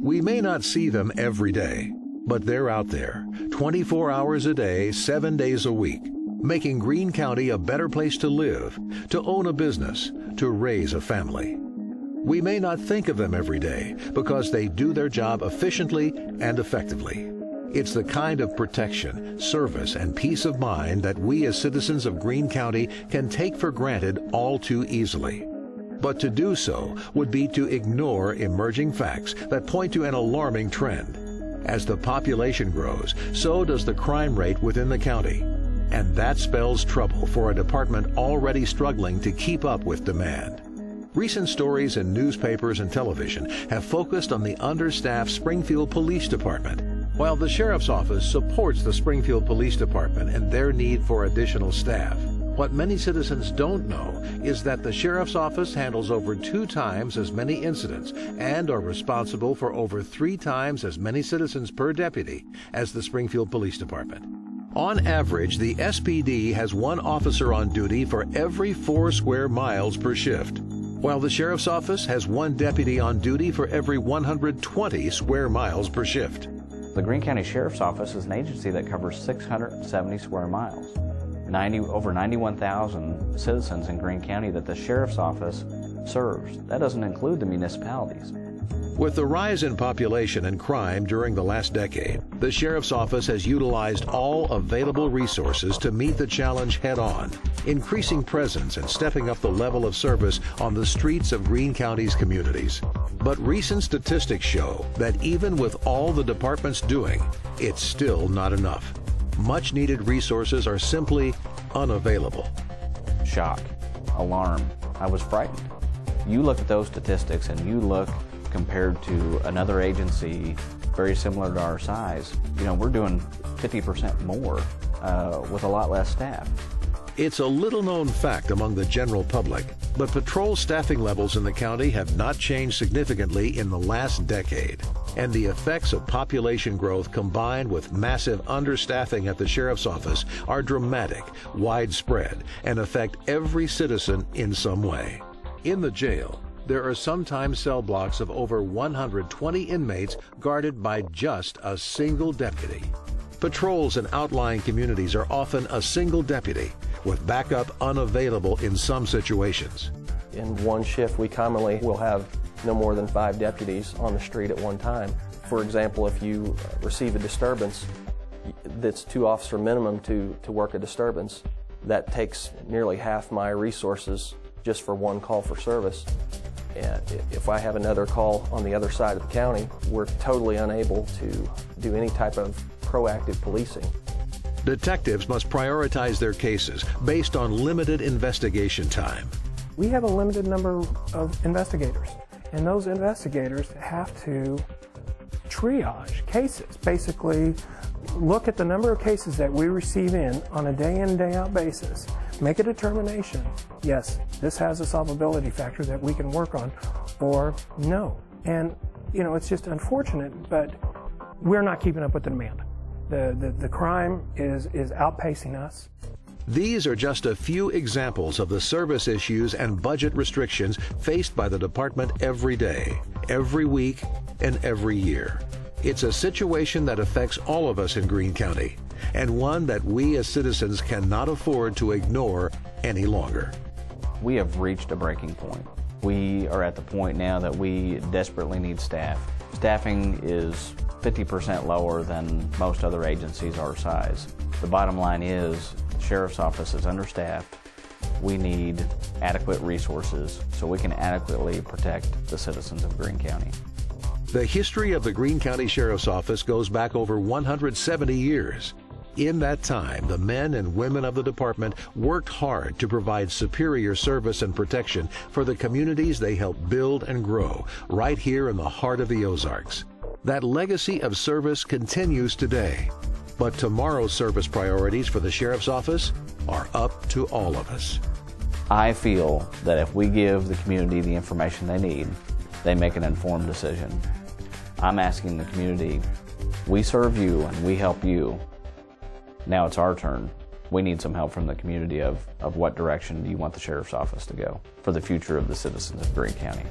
We may not see them every day, but they're out there, 24 hours a day, 7 days a week, making Greene County a better place to live, to own a business, to raise a family. We may not think of them every day because they do their job efficiently and effectively. It's the kind of protection, service, and peace of mind that we as citizens of Greene County can take for granted all too easily. But to do so would be to ignore emerging facts that point to an alarming trend. As the population grows, so does the crime rate within the county. And that spells trouble for a department already struggling to keep up with demand. Recent stories in newspapers and television have focused on the understaffed Springfield Police Department. While the Sheriff's Office supports the Springfield Police Department and their need for additional staff, what many citizens don't know is that the Sheriff's Office handles over 2 times as many incidents and are responsible for over 3 times as many citizens per deputy as the Springfield Police Department. On average, the SPD has 1 officer on duty for every 4 square miles per shift, while the Sheriff's Office has 1 deputy on duty for every 120 square miles per shift. The Greene County Sheriff's Office is an agency that covers 670 square miles. Over 91,000 citizens in Greene County that the Sheriff's Office serves. That doesn't include the municipalities. With the rise in population and crime during the last decade, the Sheriff's Office has utilized all available resources to meet the challenge head-on, increasing presence and stepping up the level of service on the streets of Greene County's communities. But recent statistics show that even with all the department's doing, it's still not enough. Much-needed resources are simply unavailable. Shock, alarm, I was frightened. You look at those statistics and you look compared to another agency very similar to our size, we're doing 50% more with a lot less staff. It's a little-known fact among the general public, but patrol staffing levels in the county have not changed significantly in the last decade. And the effects of population growth combined with massive understaffing at the Sheriff's Office are dramatic, widespread, and affect every citizen in some way. In the jail, there are sometimes cell blocks of over 120 inmates guarded by just a single deputy. Patrols in outlying communities are often a single deputy, with backup unavailable in some situations. In one shift, we commonly will have no more than 5 deputies on the street at one time. For example, if you receive a disturbance, that's 2 officer minimum to work a disturbance. That takes nearly half my resources just for 1 call for service. And if I have another call on the other side of the county, we're totally unable to do any type of proactive policing. Detectives must prioritize their cases based on limited investigation time. We have a limited number of investigators, and those investigators have to triage cases, basically look at the number of cases that we receive in on a day-in, day-out basis, make a determination, yes, this has a solvability factor that we can work on, or no. And, it's just unfortunate, but we're not keeping up with the demand. The crime is outpacing us. These are just a few examples of the service issues and budget restrictions faced by the department every day, every week, and every year. It's a situation that affects all of us in Greene County, and one that we as citizens cannot afford to ignore any longer. We have reached a breaking point. We are at the point now that we desperately need staff. Staffing is 50% lower than most other agencies our size. The bottom line is the Sheriff's Office is understaffed. We need adequate resources so we can adequately protect the citizens of Greene County. The history of the Greene County Sheriff's Office goes back over 170 years. In that time, the men and women of the department worked hard to provide superior service and protection for the communities they helped build and grow right here in the heart of the Ozarks. That legacy of service continues today. But tomorrow's service priorities for the Sheriff's Office are up to all of us. I feel that if we give the community the information they need, they make an informed decision. I'm asking the community, we serve you and we help you. Now it's our turn. We need some help from the community of what direction do you want the Sheriff's Office to go for the future of the citizens of Greene County.